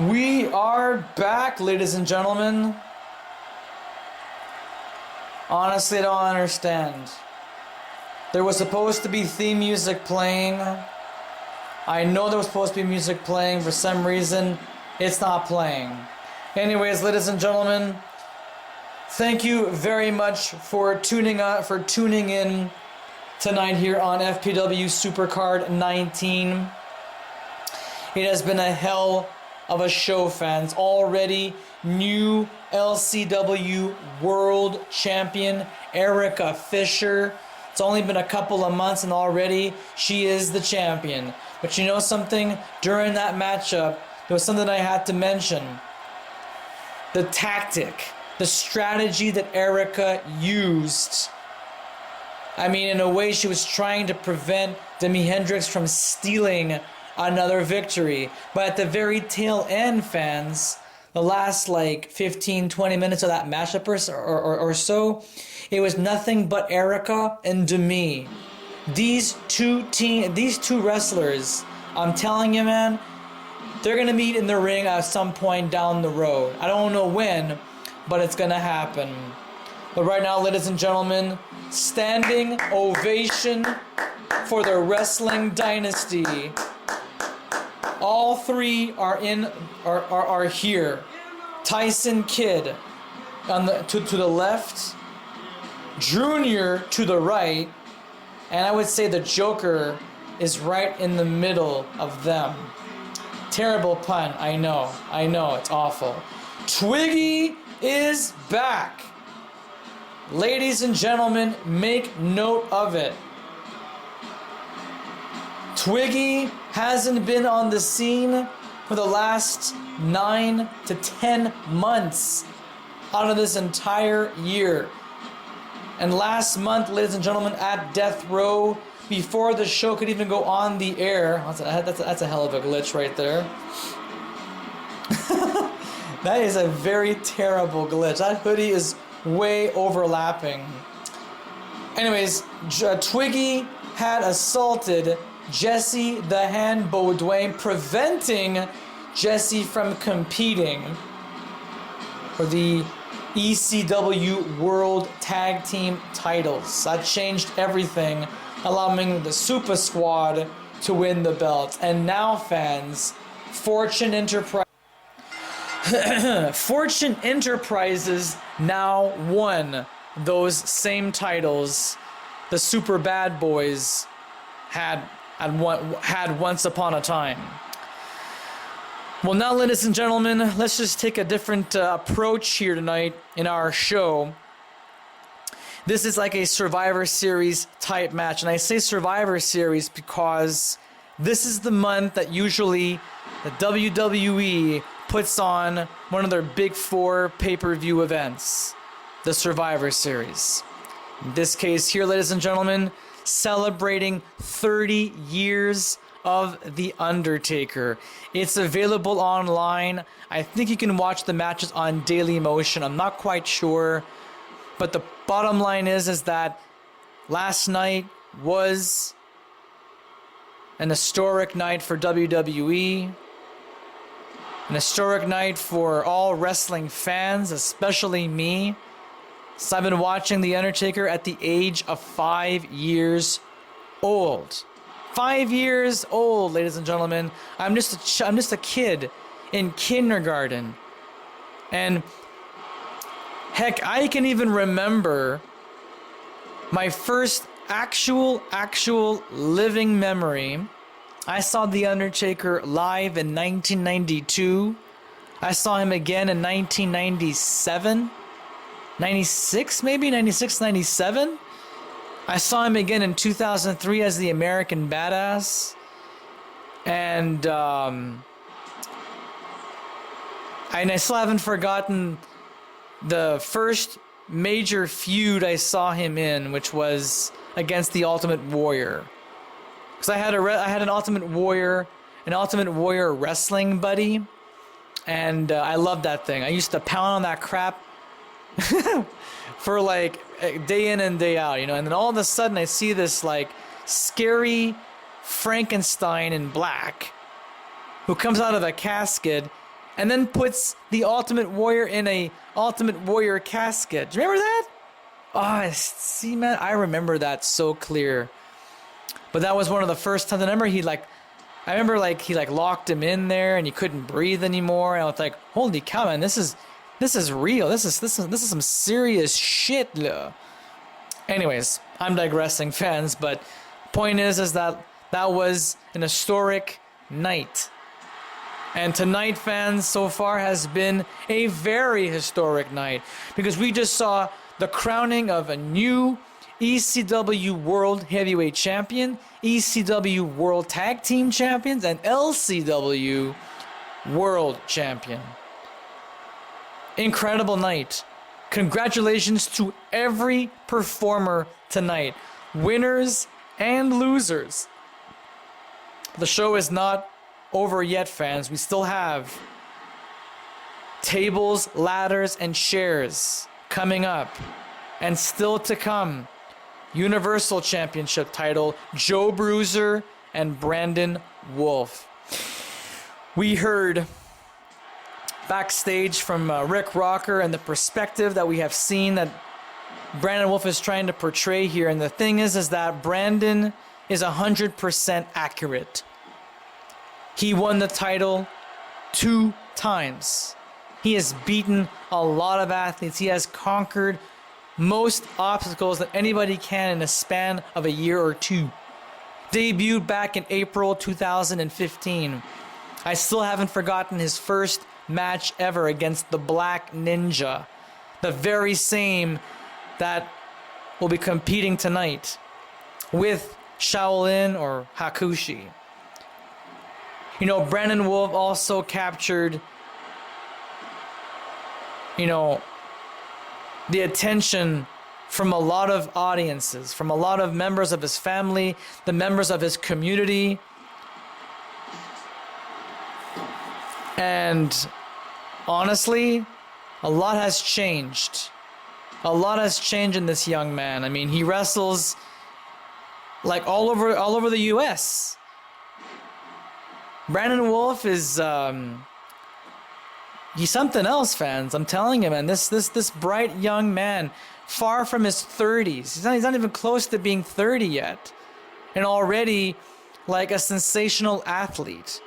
We are back, ladies and gentlemen. Honestly, I don't understand. There was supposed to be theme music playing. I know there was supposed to be music playing. For some reason, it's not playing. Anyways, ladies and gentlemen, thank you very much for tuning in tonight here on FPW SuperCard 19. It has been a hell of a show, fans. Already new LCW World Champion Erica Fisher. It's only been a couple of months and already she is the champion. But you know something? During that matchup, there was something I had to mention. The tactic, the strategy that Erica used. I mean, in a way, she was trying to prevent Demi Hendrix from stealing another victory. But at the very tail end, fans, the last like 15-20 minutes of that matchup or so, it was nothing but Erica and Demi. These two wrestlers, I'm telling you, man, they're gonna meet in the ring at some point down the road. I don't know when, but it's gonna happen. But right now, ladies and gentlemen, standing ovation for the Wrestling Dynasty. All three are here. Tyson Kidd to the left, Drewnior to the right, and I would say the Joker is right in the middle of them. Terrible pun, I know, it's awful. Twiggy is back. Ladies and gentlemen, make note of it. Twiggy hasn't been on the scene for the last 9 to 10 months out of this entire year. And last month, ladies and gentlemen, at Death Row, before the show could even go on the air, that's a hell of a glitch right there. That is a very terrible glitch. That hoodie is way overlapping. Anyways, Twiggy had assaulted Jesse the Hand Beaudoin, preventing Jesse from competing for the ECW World Tag Team titles. That changed everything, allowing the Super Squad to win the belt. And now, fans, Fortune Enterprises now won those same titles the Superbad Boys had once upon a time. Well, now, ladies and gentlemen, let's just take a different approach here tonight in our show. This is like a Survivor Series type match, and I say Survivor Series because this is the month that usually the WWE puts on one of their big 4 pay-per-view events, the Survivor Series. In this case here, ladies and gentlemen, celebrating 30 years of The Undertaker. It's available online. I think you can watch the matches on Daily Motion. I'm not quite sure. But the bottom line is that last night was an historic night for WWE. An historic night for all wrestling fans, especially me. So I've been watching The Undertaker at the age of 5 years old. 5 years old, ladies and gentlemen. I'm just a kid in kindergarten. And heck, I can even remember my first actual living memory. I saw The Undertaker live in 1992. I saw him again in 1997. 96 maybe? 96, 97? I saw him again in 2003 as the American Badass. And I still haven't forgotten the first major feud I saw him in, which was against the Ultimate Warrior. Because I had an Ultimate Warrior wrestling buddy, and I loved that thing. I used to pound on that crap for like day in and day out, you know. And then all of a sudden, I see this like scary Frankenstein in black, who comes out of a casket and then puts the Ultimate Warrior in a Ultimate Warrior casket. Do you remember that? Oh, see, man, I remember that so clear. But that was one of the first times. I remember he locked him in there and he couldn't breathe anymore. And I was like, holy cow, man, this is real. This is some serious shit. Anyways, I'm digressing, fans. But point is that was an historic night. And tonight, fans, so far has been a very historic night because we just saw the crowning of a new ECW World Heavyweight Champion, ECW World Tag Team Champions, and LCW World Champion. Incredible night. Congratulations to every performer tonight, winners and losers. The show is not over yet, fans. We still have tables, ladders, and chairs coming up, and still to come. Universal Championship title, Joe Bruiser and Brandon Wolf. We heard backstage from Rick Rocker and the perspective that we have seen that Brandon Wolf is trying to portray here. And the thing is that Brandon is 100% accurate. He won the title 2 times. He has beaten a lot of athletes. He has conquered most obstacles that anybody can in a span of a year or 2. Debuted back in April 2015. I still haven't forgotten his first match ever against the Black Ninja. The very same that will be competing tonight with Shaolin or Hakushi. You know, Brandon Wolf also captured, the attention from a lot of audiences, from a lot of members of his family, the members of his community. And honestly, a lot has changed. A lot has changed in this young man. I mean, he wrestles like all over the US. Brandon Wolf is he's something else, fans. I'm telling you, man. This bright young man, far from his 30s. He's not even close to being 30 yet, and already like a sensational athlete,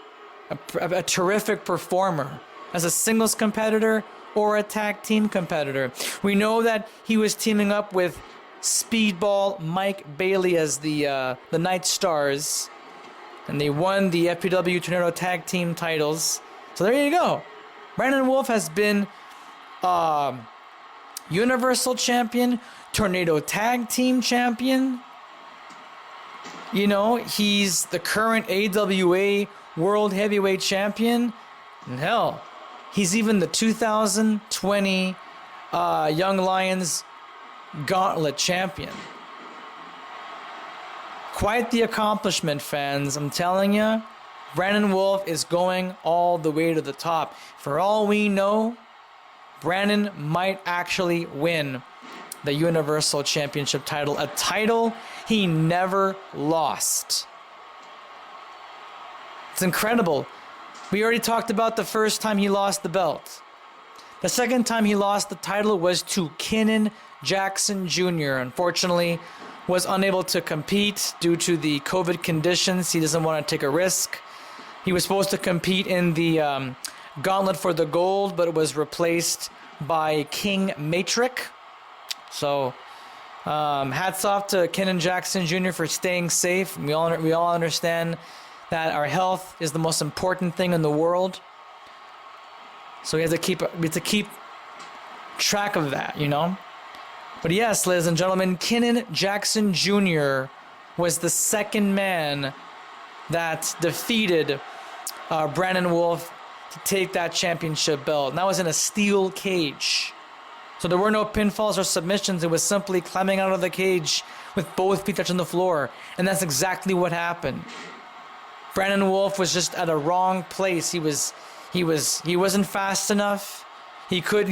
a terrific performer as a singles competitor or a tag team competitor. We know that he was teaming up with Speedball Mike Bailey as the Night Stars, and they won the FPW Tornado Tag Team titles. So there you go. Brandon Wolf has been Universal Champion, Tornado Tag Team Champion. He's the current AWA World Heavyweight Champion. And hell, he's even the 2020 Young Lions Gauntlet Champion. Quite the accomplishment, fans. I'm telling you. Brandon Wolf is going all the way to the top. For all we know, Brandon might actually win the Universal Championship title, a title he never lost. It's incredible. We already talked about the first time he lost the belt. The second time he lost the title was to Kenan Jackson Jr. Unfortunately, was unable to compete due to the COVID conditions. He doesn't want to take a risk. He was supposed to compete in the Gauntlet for the Gold, but it was replaced by King Matrick. So, hats off to Kenan Jackson Jr. for staying safe. We all understand that our health is the most important thing in the world. So we have to keep track of that, But yes, ladies and gentlemen, Kenan Jackson Jr. was the second man that defeated Brandon Wolf to take that championship belt. And that was in a steel cage. So there were no pinfalls or submissions. It was simply climbing out of the cage with both feet touching the floor. And that's exactly what happened. Brandon Wolf was just at a wrong place. He wasn't fast enough. He could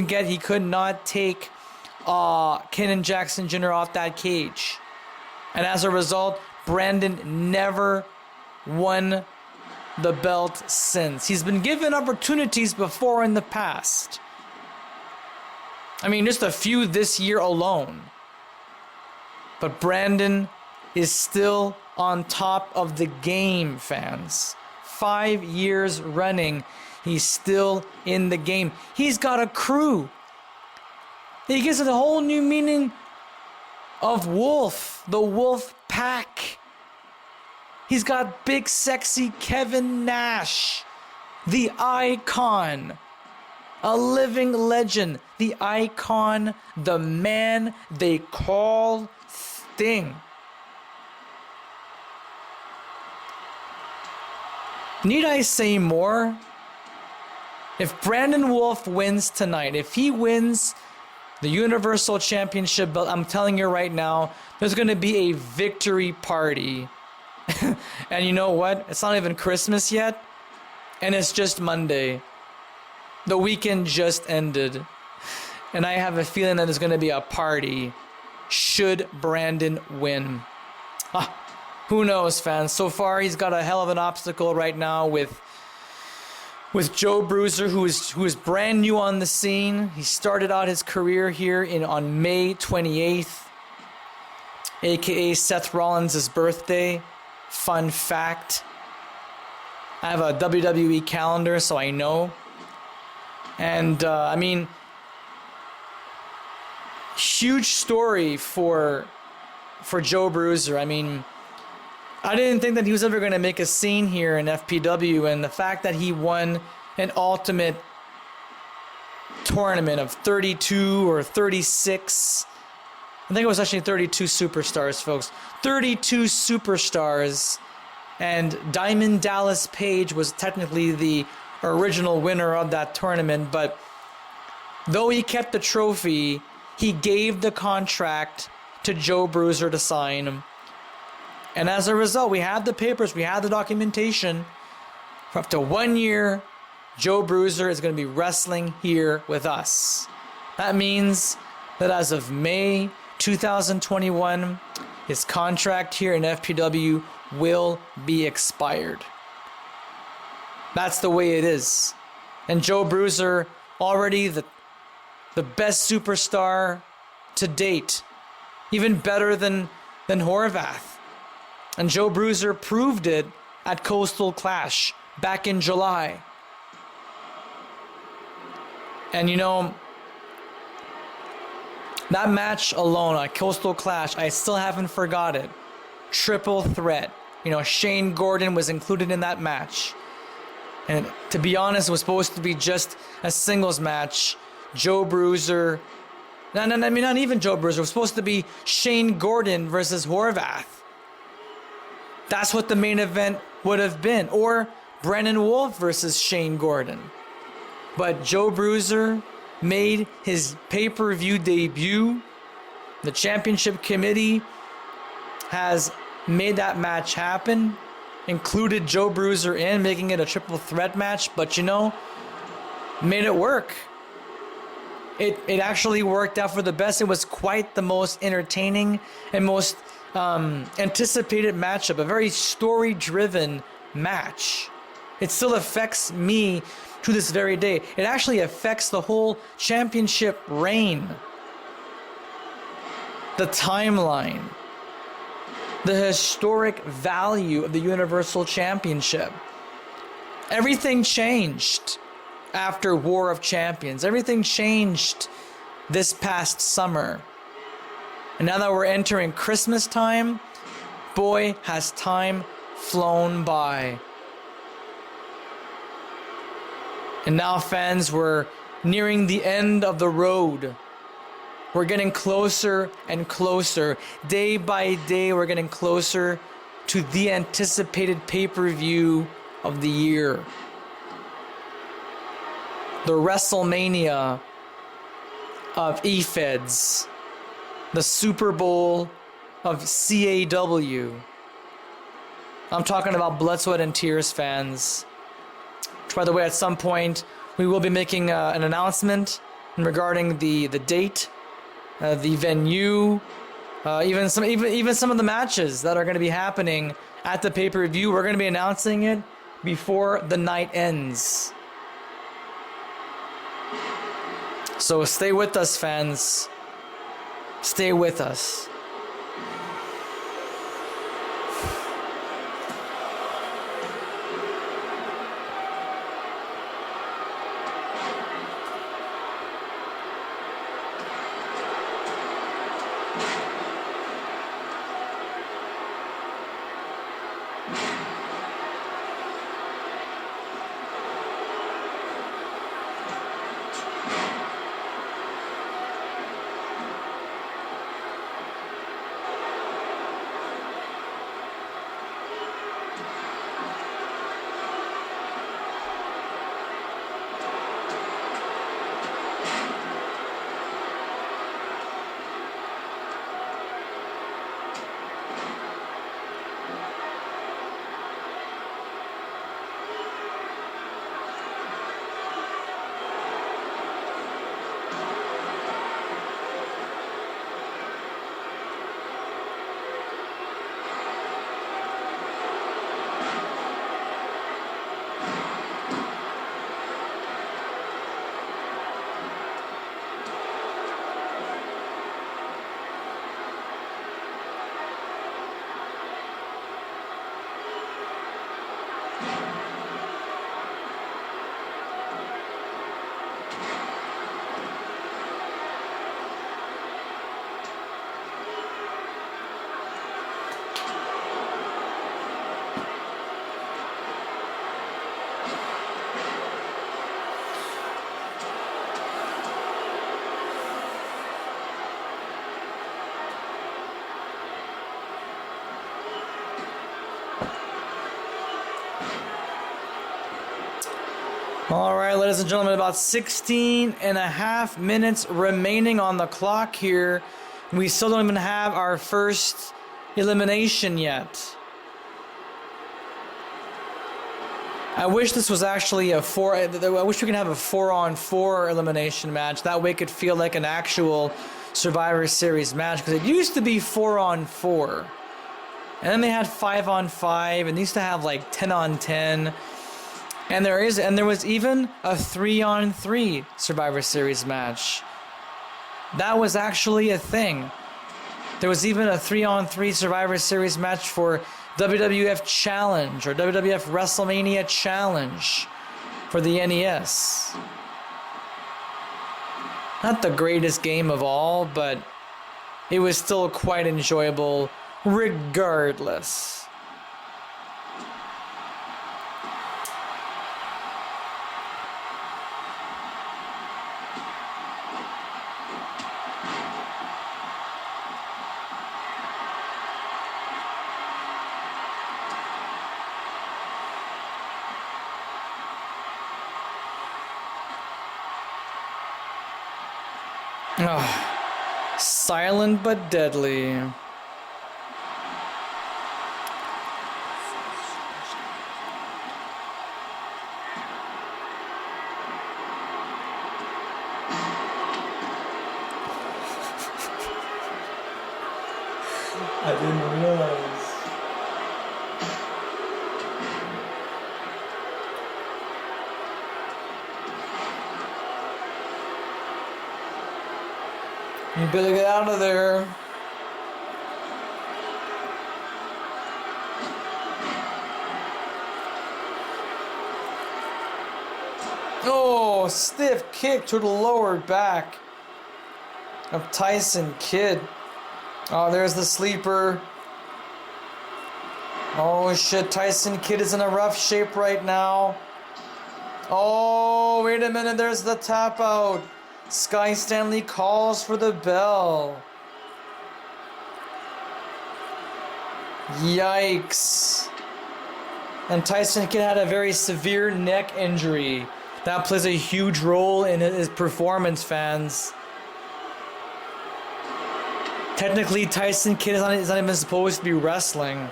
not take Kenan Jackson Jr. off that cage. And as a result, Brandon never won the belt since. He's been given opportunities before in the past. I mean, just a few this year alone. But Brandon is still on top of the game, fans. 5 years running, he's still in the game. He's got a crew. He gives it a whole new meaning of Wolf, the Wolf Pack. He's got big, sexy Kevin Nash, the icon, a living legend, the icon, the man they call Sting. Need I say more? If Brandon Wolf wins tonight, if he wins the Universal Championship belt, I'm telling you right now, there's going to be a victory party. And you know what? It's not even Christmas yet, and it's just Monday. The weekend just ended, and I have a feeling that there's going to be a party should Brandon win. Who knows, fans? So far, he's got a hell of an obstacle right now with Joe Bruiser, who is brand new on the scene. He started out his career here on May 28th, aka Seth Rollins' birthday. Fun fact. I have a WWE calendar, so I know. And, I mean, huge story for Joe Bruiser. I mean, I didn't think that he was ever going to make a scene here in FPW, and the fact that he won an ultimate tournament of 32 or 36, I think it was actually 32 superstars, folks. 32 superstars, and Diamond Dallas Page was technically the original winner of that tournament, but though he kept the trophy, he gave the contract to Joe Bruiser to sign. And as a result, we have the papers, we have the documentation. For up to 1 year, Joe Bruiser is going to be wrestling here with us. That means that as of May 2021, his contract here in FPW will be expired. That's the way it is. And Joe Bruiser, already the best superstar to date. Even better than Horvath. And Joe Bruiser proved it at Coastal Clash back in July. And you know, that match alone at Coastal Clash, I still haven't forgot it. Triple threat. You know, Shane Gordon was included in that match. And to be honest, it was supposed to be just a singles match. Joe Bruiser. I mean, not even Joe Bruiser. It was supposed to be Shane Gordon versus Horvath. That's what the main event would have been. Or Brandon Wolf versus Shane Gordon. But Joe Bruiser made his pay-per-view debut. The championship committee has made that match happen. Included Joe Bruiser in, making it a triple threat match. But you know, made it work. It actually worked out for the best. It was quite the most entertaining and most anticipated matchup. A very story-driven match. It still affects me to this very day. It actually affects the whole championship reign. The timeline. The historic value of the Universal Championship. Everything changed after War of Champions. Everything changed this past summer. And now that we're entering Christmas time, boy, has time flown by. And now, fans, we're nearing the end of the road. We're getting closer and closer. Day by day, we're getting closer to the anticipated pay-per-view of the year. The WrestleMania of eFeds. The Super Bowl of CAW. I'm talking about Blood, Sweat, and Tears, fans. Which, by the way, at some point, we will be making an announcement regarding the date, the venue, even some of the matches that are going to be happening at the pay-per-view. We're going to be announcing it before the night ends. So stay with us, fans. Stay with us. All right, ladies and gentlemen, about 16 and a half minutes remaining on the clock here. We still don't even have our first elimination yet. I wish this was actually I wish we could have a 4-on-4 elimination match. That way it could feel like an actual Survivor Series match, because it used to be 4-on-4. And then they had 5-on-5, and they used to have like 10-on-10. And there was even a 3-on-3 Survivor Series match. That was actually a thing. There was even a 3-on-3 Survivor Series match for WWF Challenge or WWF WrestleMania Challenge for the NES. Not the greatest game of all, but it was still quite enjoyable regardless. Oh, silent but deadly. I didn't realize. You better get out of there. Oh, stiff kick to the lower back of Tyson Kidd. Oh, there's the sleeper. Oh shit, Tyson Kidd is in a rough shape right now. Oh, wait a minute, there's the tap out. Sky Stanley calls for the bell. Yikes. And Tyson Kidd had a very severe neck injury. That plays a huge role in his performance, fans. Technically, Tyson Kidd is not even supposed to be wrestling.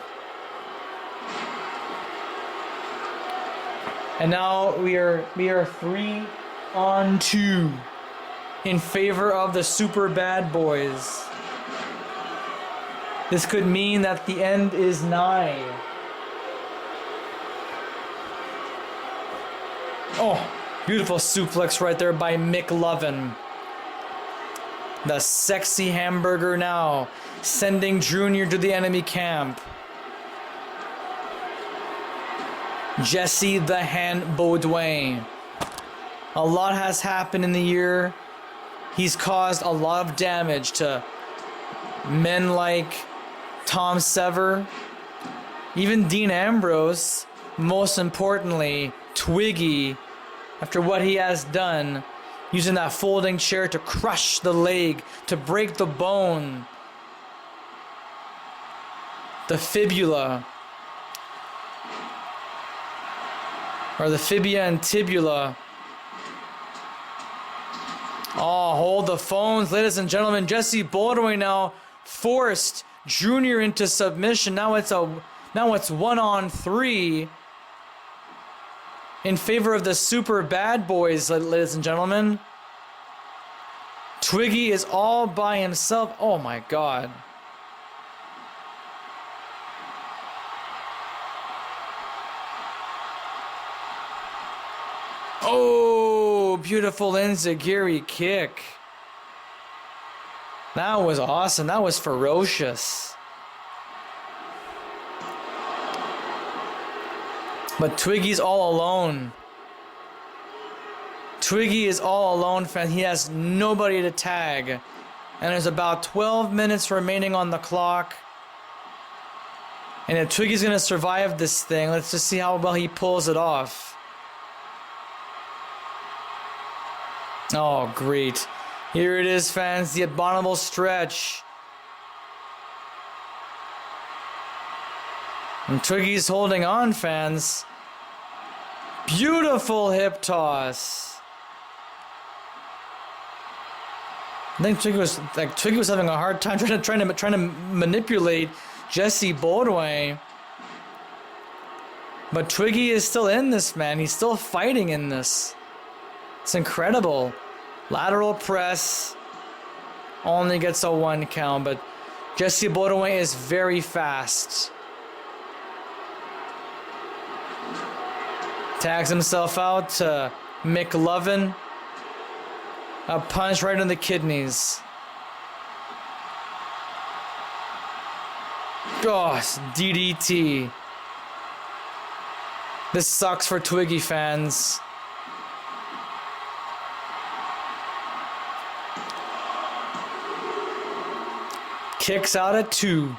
And now we are 3-on-2 in favor of the Superbad Boys. This could mean that the end is nigh. Oh, beautiful suplex right there by Mick Lavigne. The sexy hamburger now sending Drewnior to the enemy camp. Jesse the Hand Beaudoin. A lot has happened in the year. He's caused a lot of damage to men like Tom Sever, even Dean Ambrose, most importantly, Twiggy, after what he has done, using that folding chair to crush the leg, to break the bone, the fibula, or the fibia and tibula. Oh, hold the phones, ladies and gentlemen. Jesse Beaudoin now forced Drewnior into submission. Now it's 1-on-3 in favor of the Superbad Boys, ladies and gentlemen. Twiggy is all by himself. Oh my God. Oh, beautiful enziguri kick. That was awesome. That was ferocious. But Twiggy's all alone. Twiggy is all alone, fan. He has nobody to tag. And there's about 12 minutes remaining on the clock. And if Twiggy's going to survive this thing, let's just see how well he pulls it off. Oh, great. Here it is, fans. The abominable stretch. And Twiggy's holding on, fans. Beautiful hip toss. I think Twiggy was having a hard time trying to manipulate Jesse Beaudoin. But Twiggy is still in this, man. He's still fighting in this. It's incredible. Lateral press only gets a 1 count, but Jesse Beaudoin is very fast. Tags himself out to Mick Lavigne. A punch right in the kidneys. Gosh, DDT. This sucks for Twiggy fans. Kicks out at 2.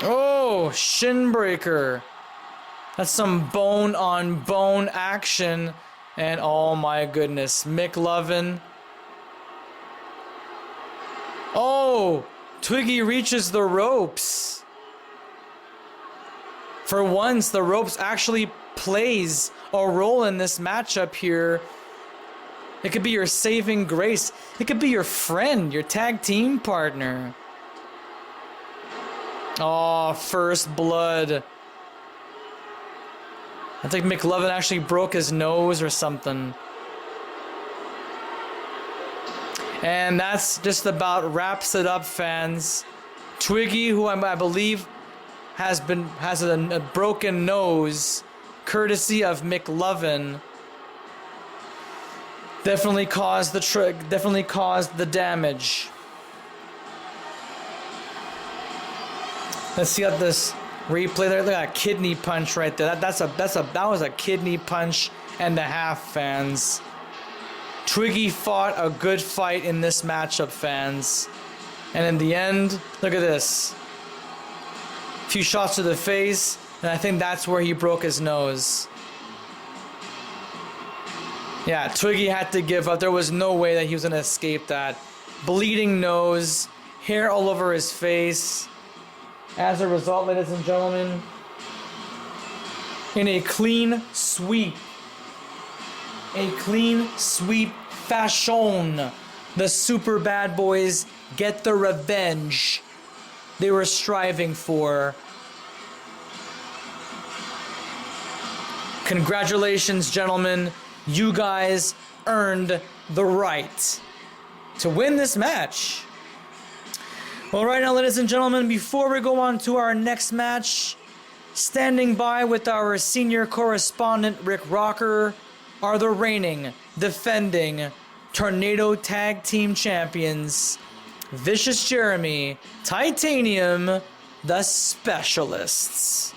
Oh, shin breaker. That's some bone on bone action. And oh my goodness, Mick Lavigne. Oh, Twiggy reaches the ropes. For once, the ropes actually plays a role in this matchup here. It could be your saving grace. It could be your friend, your tag team partner. Oh, first blood. I think Mick Lavigne actually broke his nose or something. And that's just about wraps it up, fans. Twiggy, who I believe has a broken nose, courtesy of Mick Lavigne, definitely caused the damage. Let's see how this replay there. Look at that kidney punch right there. That was a kidney punch and a half, fans. Twiggy fought a good fight in this matchup, fans. And in the end, look at this. A few shots to the face, and I think that's where he broke his nose. Yeah, Twiggy had to give up. There was no way that he was going to escape that. Bleeding nose, hair all over his face. As a result, ladies and gentlemen, in a clean sweep fashion, the Superbad Boys get the revenge they were striving for. Congratulations, gentlemen. You guys earned the right to win this match. Well, right now, ladies and gentlemen, before we go on to our next match, Standing by with our senior correspondent Rick Rocker are the reigning, defending Tornado Tag Team Champions, Vicious Jeremy, Titanium, the Specialists.